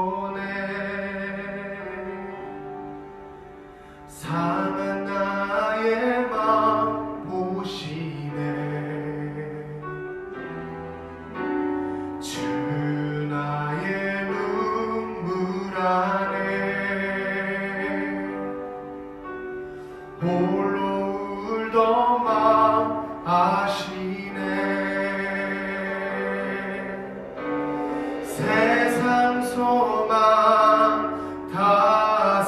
보내 상한 나의 맘 보시네 주 나의 눈물 안에 홀로 울던 맘 아시네 세상 소망 다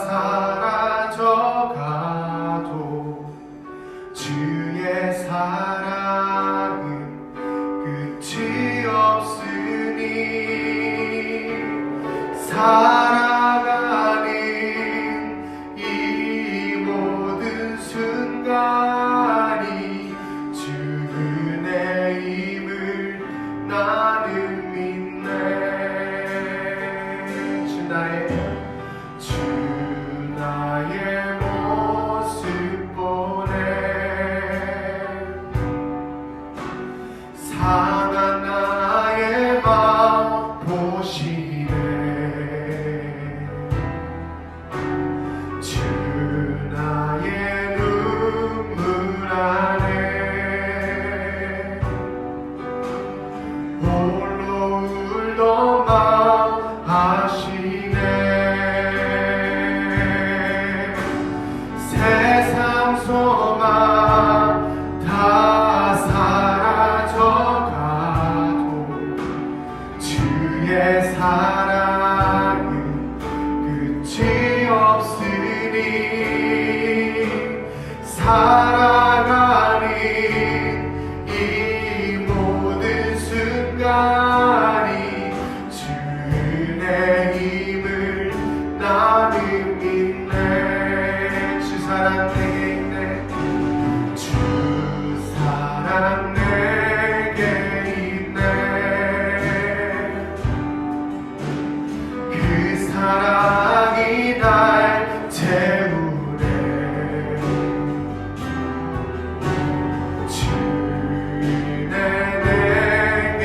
사라져가도 주의 사랑은 끝이 없으니 살아가는 이 모든 순간이 주 은혜임을 나는 믿네 주 나의 모습 보내 상한 나의 맘 보시네 주 나의 눈물 안에 홀로 울던 맘 아시네 세상 소망 다 사라져가도 주의 사랑은 끝이 없으니 살아가는 이 모든 순간이 주 은혜임을 나는 믿네 주 사랑 내게 있네 주 사랑 내게 있네 그 사랑이 날 채우네 주 은혜 내게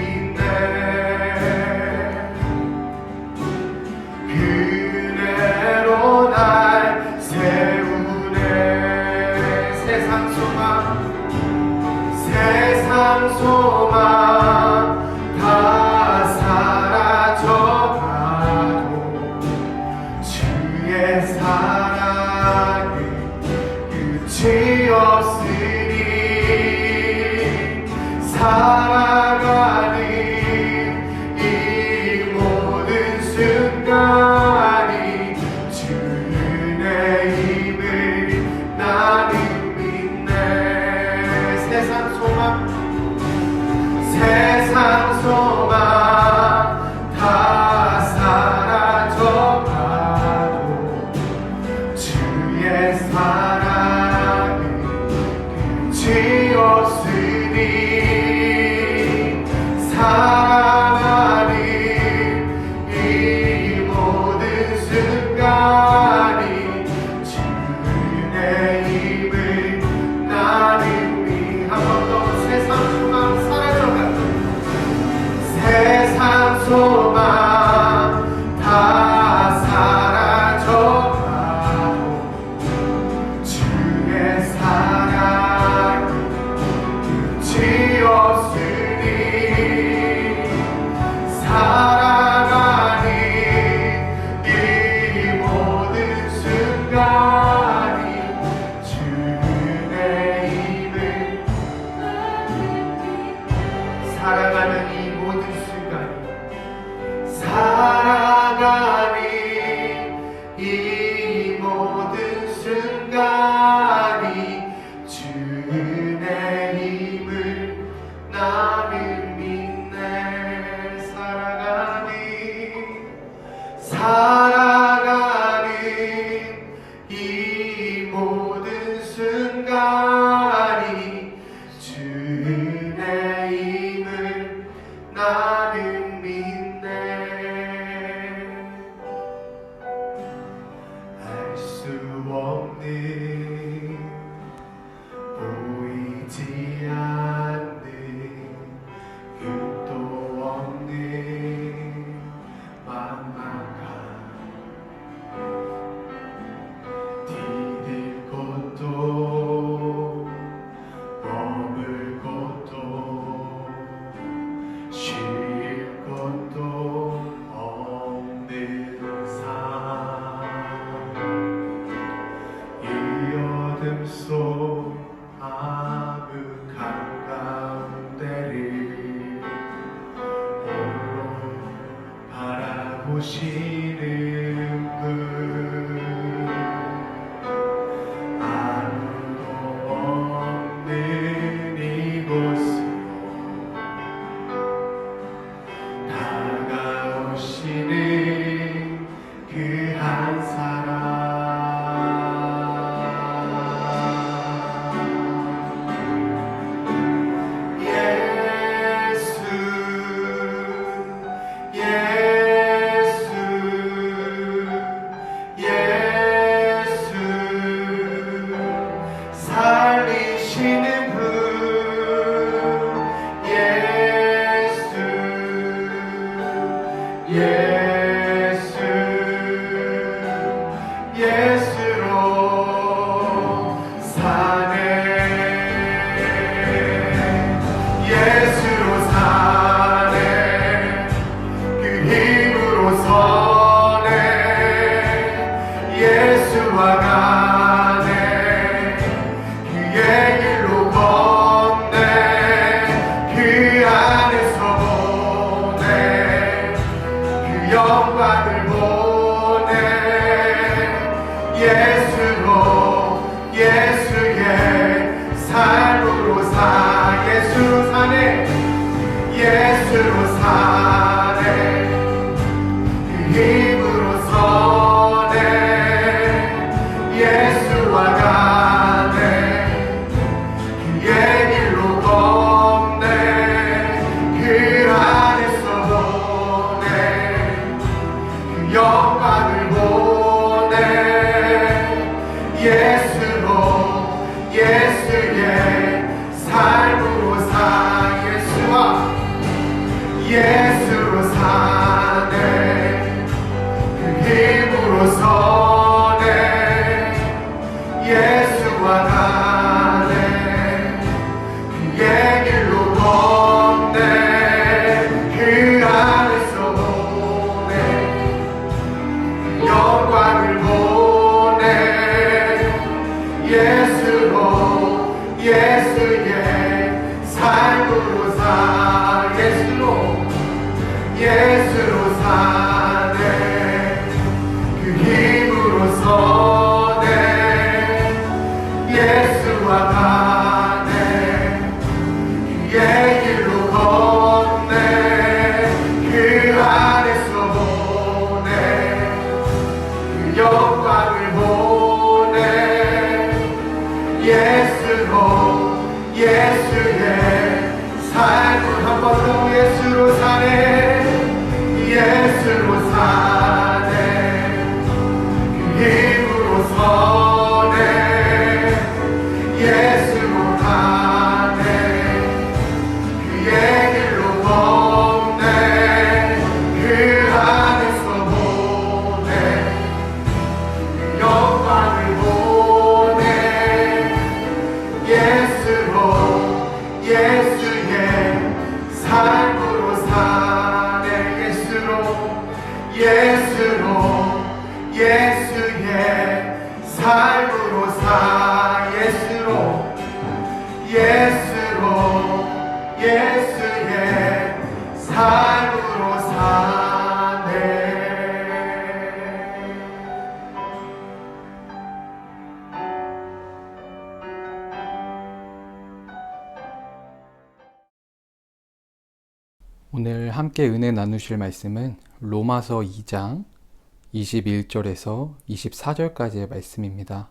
있네 그 은혜로 날 세우네 세상 소망 다 사라져가도 주의 사랑은 끝이 없으니 살아가는 이 모든 순간이 주 은혜임을 나는 믿네 세상 소망 다 사라져가도 주의 사랑은 끝이 없으니 살아가는 이 모든 순간이 주 은혜임을 나는 한 번 더 세상 소망 사라져가도 세상 소망 다 사라져가도 주의 사랑은 끝이 없으니 살아가는 이 모든 순간이 주 은혜임을 살아가는 이 모든 순간이 살아가는 이 모든 순간이 주 은혜임을 나는 믿네 살아가는 이 모든 순간이 주 은혜임을 나는 믿네 알 수 없는 보이지 않는 끝도 없는 만만 보시는 분 아무도 없는 이곳으로 다가오시는 그 한 사람 살리시는 분 예수 예수로 사네 예수로 사네 그 힘으로 서네 예수와 가네 그의 길로 걷네 그 안에서 보네 그 영광을 보네 예수로 예수의 삶으로 예수로 사네 예수로 사네 그 힘으로 서네 예수와 가네 그의 길로 걷네 그 안에서 보네 그 영광을 보네 예수로 예수의 삶으로 예수로 사네 그 힘으로 서네 예수와 가네 그의 길로 걷네 그 안에서 보네 그 영광을 보네 예수로 예수의 삶으로 예수로 사네 그 힘으로 서네 예수와 가네 그의 길로 걷네 그 안에서 보네 그 영광을 보네 예수로 예수의 삶을 한 번 더 예수로 사네 예수로 사네 그 힘으로 서네 예수로 가네 그의 길로 걷네 그 안에서 보네 그 영광을 보네 예수로 예수의 삶으로 사네 예수로 예수의 삶으로 예수로 예수의 삶으로 사네 오늘 함께 은혜 나누실 말씀은 로마서 2장 21절에서 24절까지의 말씀입니다.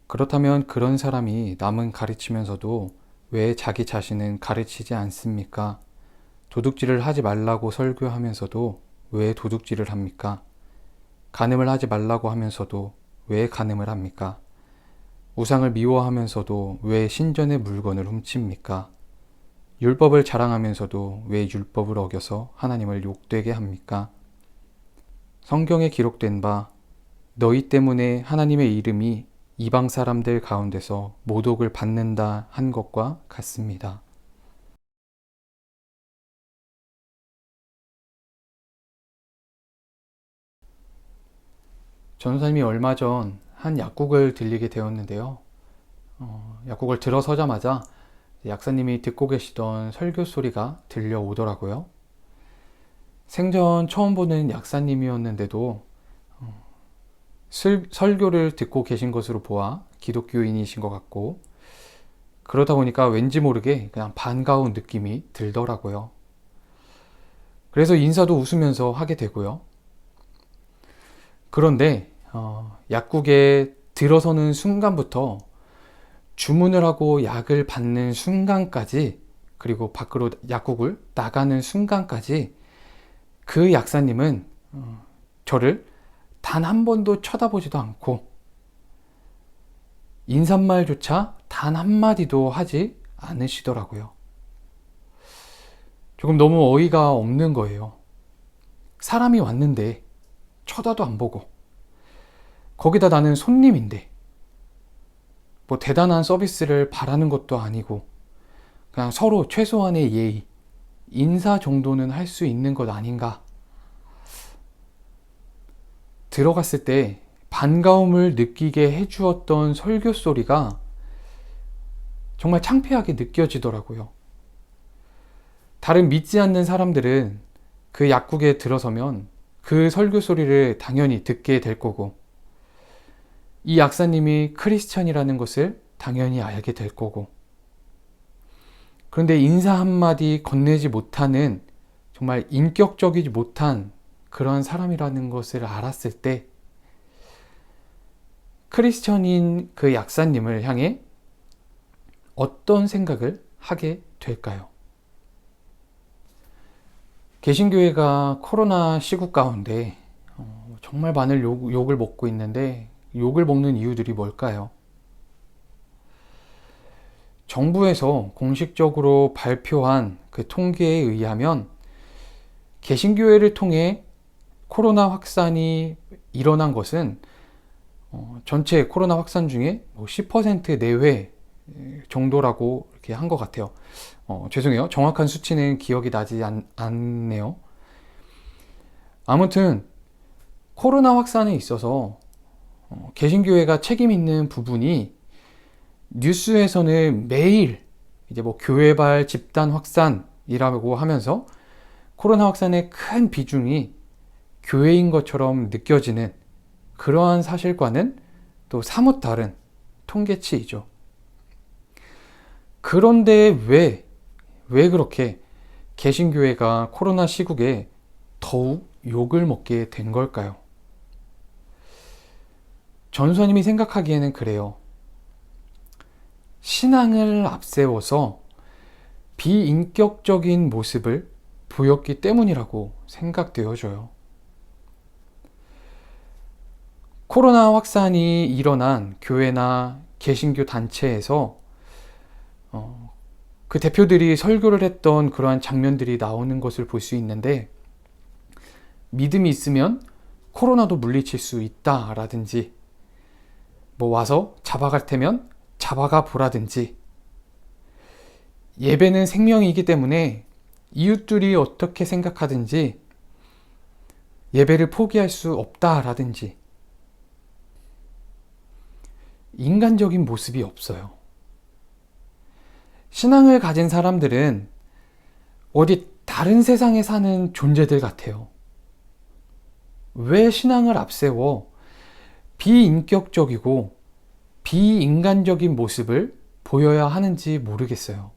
그렇다면 그런 사람이 남은 가르치면서도 왜 자기 자신은 가르치지 않습니까? 도둑질을 하지 말라고 설교하면서도 왜 도둑질을 합니까? 간음을 하지 말라고 하면서도 왜 간음을 합니까? 우상을 미워하면서도 왜 신전의 물건을 훔칩니까? 율법을 자랑하면서도 왜 율법을 어겨서 하나님을 욕되게 합니까? 성경에 기록된 바 너희 때문에 하나님의 이름이 이방 사람들 가운데서 모독을 받는다 한 것과 같습니다. 전도사님이 얼마 전 한 약국을 들리게 되었는데요. 약국을 들어서자마자 약사님이 듣고 계시던 설교 소리가 들려오더라고요. 생전 처음 보는 약사님이었는데도 설교를 듣고 계신 것으로 보아 기독교인이신 것 같고, 그러다 보니까 왠지 모르게 그냥 반가운 느낌이 들더라고요. 그래서 인사도 웃으면서 하게 되고요. 그런데 약국에 들어서는 순간부터 주문을 하고 약을 받는 순간까지, 그리고 밖으로 약국을 나가는 순간까지 그 약사님은 저를 단 한 번도 쳐다보지도 않고 인사말조차 단 한마디도 하지 않으시더라고요. 조금 너무 어이가 없는 거예요. 사람이 왔는데 쳐다도 안 보고, 거기다 나는 손님인데 뭐 대단한 서비스를 바라는 것도 아니고 그냥 서로 최소한의 예의, 인사 정도는 할 수 있는 것 아닌가. 들어갔을 때 반가움을 느끼게 해주었던 설교 소리가 정말 창피하게 느껴지더라고요. 다른 믿지 않는 사람들은 그 약국에 들어서면 그 설교 소리를 당연히 듣게 될 거고, 이 약사님이 크리스천이라는 것을 당연히 알게 될 거고, 그런데 인사 한마디 건네지 못하는 정말 인격적이지 못한 그런 사람이라는 것을 알았을 때 크리스천인 그 약사님을 향해 어떤 생각을 하게 될까요? 개신교회가 코로나 시국 가운데 정말 많은 욕을 먹고 있는데, 욕을 먹는 이유들이 뭘까요? 정부에서 공식적으로 발표한 그 통계에 의하면 개신교회를 통해 코로나 확산이 일어난 것은 전체 코로나 확산 중에 10% 내외 정도라고 이렇게 한 것 같아요. 죄송해요. 정확한 수치는 기억이 나지 않네요. 아무튼 코로나 확산에 있어서 개신교회가 책임 있는 부분이, 뉴스에서는 매일 이제 뭐 교회발 집단 확산이라고 하면서 코로나 확산의 큰 비중이 교회인 것처럼 느껴지는 그러한 사실과는 또 사뭇 다른 통계치이죠. 그런데 왜 그렇게 개신교회가 코로나 시국에 더욱 욕을 먹게 된 걸까요? 전수아님이 생각하기에는 그래요. 신앙을 앞세워서 비인격적인 모습을 보였기 때문이라고 생각되어져요. 코로나 확산이 일어난 교회나 개신교 단체에서 그 대표들이 설교를 했던 그러한 장면들이 나오는 것을 볼 수 있는데, 믿음이 있으면 코로나도 물리칠 수 있다라든지, 뭐 와서 잡아갈 테면 잡아가 보라든지, 예배는 생명이기 때문에 이웃들이 어떻게 생각하든지 예배를 포기할 수 없다라든지, 인간적인 모습이 없어요. 신앙을 가진 사람들은 어디 다른 세상에 사는 존재들 같아요. 왜 신앙을 앞세워 비인격적이고 비인간적인 모습을 보여야 하는지 모르겠어요.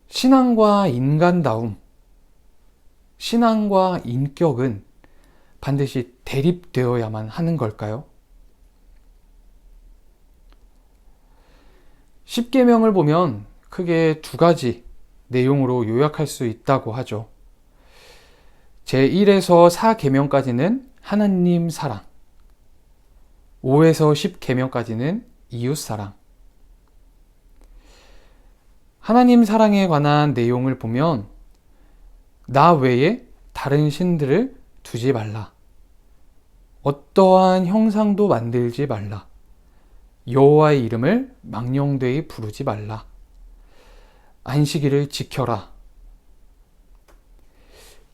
신앙과 인간다움, 신앙과 인격은 반드시 대립되어야만 하는 걸까요? 십계명을 보면 크게 두 가지 내용으로 요약할 수 있다고 하죠. 제1에서 4계명까지는 하나님 사랑, 5에서 10계명까지는 이웃 사랑. 하나님 사랑에 관한 내용을 보면 나 외에 다른 신들을 두지 말라, 어떠한 형상도 만들지 말라, 여호와의 이름을 망령되이 부르지 말라, 안식일을 지켜라.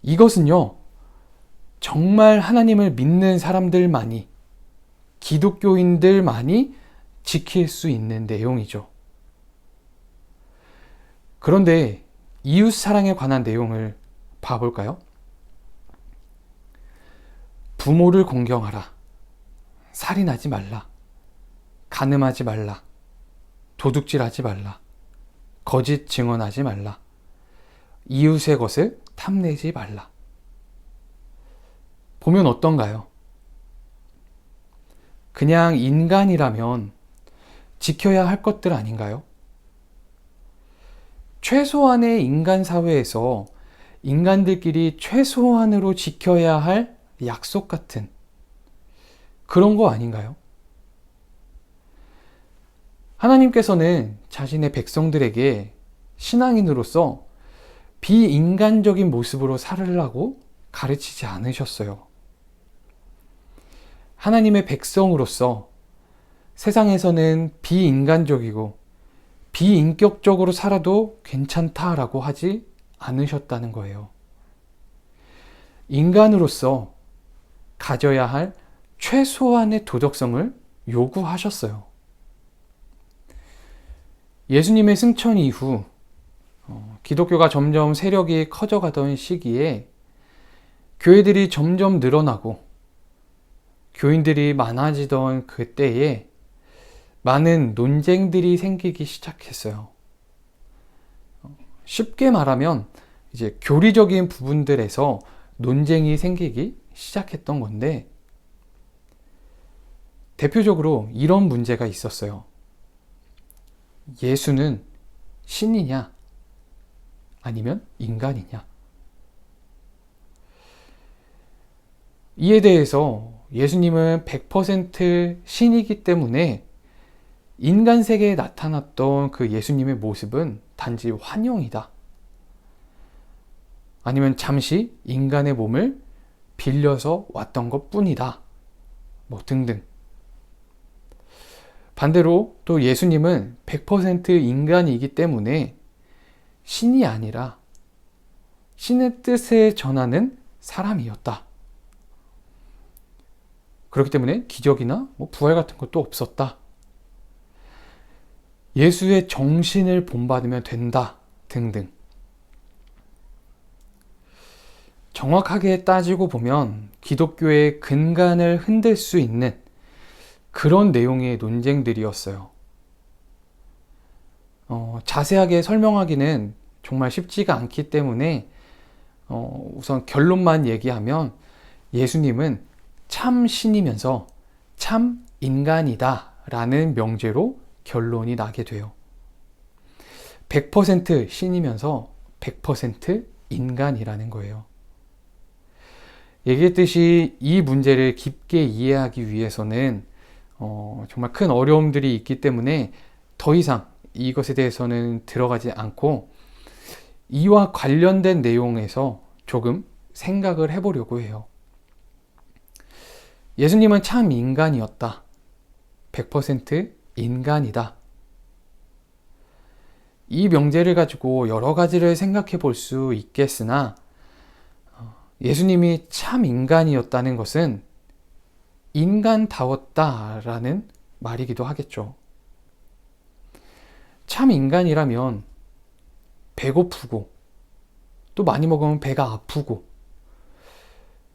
이것은요, 정말 하나님을 믿는 사람들만이, 기독교인들만이 지킬 수 있는 내용이죠. 그런데 이웃 사랑에 관한 내용을 봐볼까요? 부모를 공경하라. 살인하지 말라. 간음하지 말라. 도둑질하지 말라. 거짓 증언하지 말라. 이웃의 것을 탐내지 말라. 보면 어떤가요? 그냥 인간이라면 지켜야 할 것들 아닌가요? 최소한의 인간 사회에서 인간들끼리 최소한으로 지켜야 할 약속 같은 그런 거 아닌가요? 하나님께서는 자신의 백성들에게 신앙인으로서 비인간적인 모습으로 살으라고 가르치지 않으셨어요. 하나님의 백성으로서 세상에서는 비인간적이고 비인격적으로 살아도 괜찮다라고 하지 않으셨다는 거예요. 인간으로서 가져야 할 최소한의 도덕성을 요구하셨어요. 예수님의 승천 이후 기독교가 점점 세력이 커져가던 시기에 교회들이 점점 늘어나고 교인들이 많아지던 그때에 많은 논쟁들이 생기기 시작했어요. 쉽게 말하면 이제 교리적인 부분들에서 논쟁이 생기기 시작했던 건데, 대표적으로 이런 문제가 있었어요. 예수는 신이냐? 아니면 인간이냐? 이에 대해서 예수님은 100% 신이기 때문에 인간 세계에 나타났던 그 예수님의 모습은 단지 환영이다. 아니면 잠시 인간의 몸을 빌려서 왔던 것 뿐이다. 뭐 등등. 반대로 또 예수님은 100% 인간이기 때문에 신이 아니라 신의 뜻을 전하는 사람이었다. 그렇기 때문에 기적이나 부활 같은 것도 없었다. 예수의 정신을 본받으면 된다. 등등. 정확하게 따지고 보면 기독교의 근간을 흔들 수 있는 그런 내용의 논쟁들이었어요. 자세하게 설명하기는 정말 쉽지가 않기 때문에 우선 결론만 얘기하면 예수님은 참 신이면서 참 인간이다 라는 명제로 결론이 나게 돼요. 100% 신이면서 100% 인간이라는 거예요. 얘기했듯이 이 문제를 깊게 이해하기 위해서는 정말 큰 어려움들이 있기 때문에 더 이상 이것에 대해서는 들어가지 않고 이와 관련된 내용에서 조금 생각을 해보려고 해요. 예수님은 참 인간이었다. 100% 인간이다. 이 명제를 가지고 여러 가지를 생각해 볼 수 있겠으나 예수님이 참 인간이었다는 것은 인간다웠다라는 말이기도 하겠죠. 참 인간이라면 배고프고 또 많이 먹으면 배가 아프고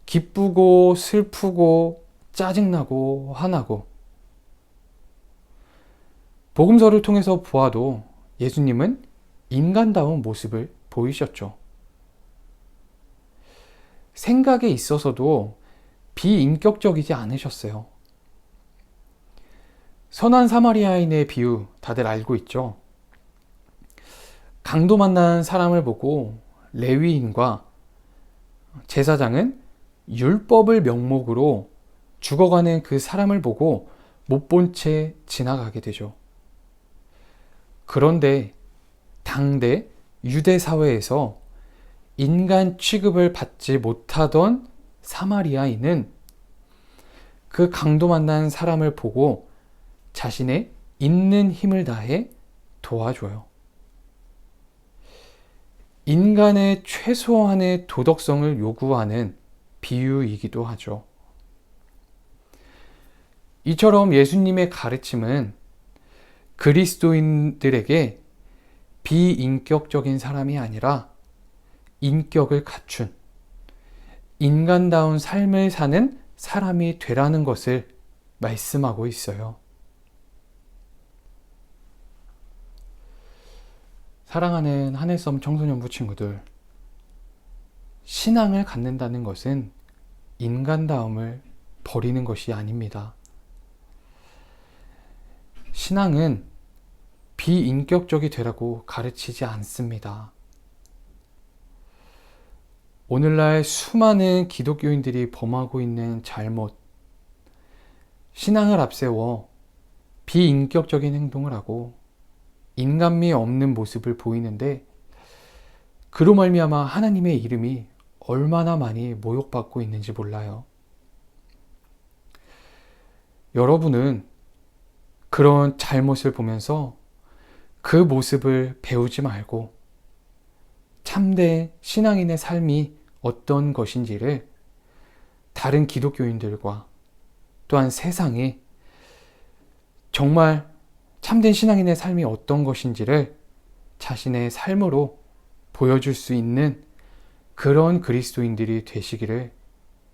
기쁘고 슬프고 짜증나고 화나고 복음서를 통해서 보아도 예수님은 인간다운 모습을 보이셨죠. 생각에 있어서도 비인격적이지 않으셨어요. 선한 사마리아인의 비유 다들 알고 있죠? 강도 만난 사람을 보고 레위인과 제사장은 율법을 명목으로 죽어가는 그 사람을 보고 못 본 채 지나가게 되죠. 그런데 당대 유대 사회에서 인간 취급을 받지 못하던 사마리아인은 그 강도 만난 사람을 보고 자신의 있는 힘을 다해 도와줘요. 인간의 최소한의 도덕성을 요구하는 비유이기도 하죠. 이처럼 예수님의 가르침은 그리스도인들에게 비인격적인 사람이 아니라 인격을 갖춘 인간다운 삶을 사는 사람이 되라는 것을 말씀하고 있어요. 사랑하는 하늘섬 청소년부 친구들, 신앙을 갖는다는 것은 인간다움을 버리는 것이 아닙니다. 신앙은 비인격적이 되라고 가르치지 않습니다. 오늘날 수많은 기독교인들이 범하고 있는 잘못, 신앙을 앞세워 비인격적인 행동을 하고 인간미 없는 모습을 보이는데, 그로 말미암아 하나님의 이름이 얼마나 많이 모욕받고 있는지 몰라요. 여러분은 그런 잘못을 보면서 그 모습을 배우지 말고 참된 신앙인의 삶이 어떤 것인지를 다른 기독교인들과 또한 세상에 정말 참된 신앙인의 삶이 어떤 것인지를 자신의 삶으로 보여줄 수 있는 그런 그리스도인들이 되시기를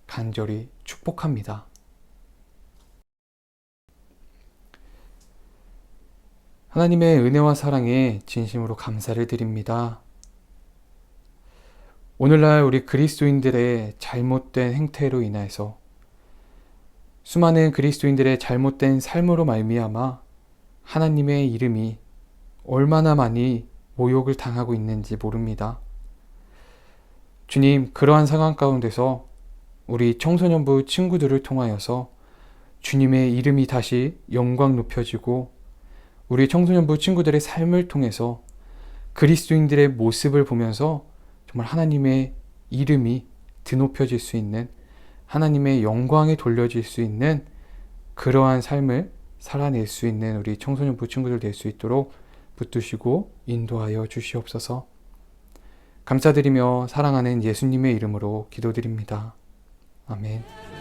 간절히 축복합니다. 하나님의 은혜와 사랑에 진심으로 감사를 드립니다. 오늘날 우리 그리스도인들의 잘못된 행태로 인해서 수많은 그리스도인들의 잘못된 삶으로 말미암아 하나님의 이름이 얼마나 많이 모욕을 당하고 있는지 모릅니다. 주님, 그러한 상황 가운데서 우리 청소년부 친구들을 통하여서 주님의 이름이 다시 영광 높여지고 우리 청소년부 친구들의 삶을 통해서 그리스도인들의 모습을 보면서 정말 하나님의 이름이 드높여질 수 있는, 하나님의 영광이 돌려질 수 있는 그러한 삶을 살아낼 수 있는 우리 청소년부 친구들 될 수 있도록 붙드시고 인도하여 주시옵소서. 감사드리며 사랑하는 예수님의 이름으로 기도드립니다. 아멘.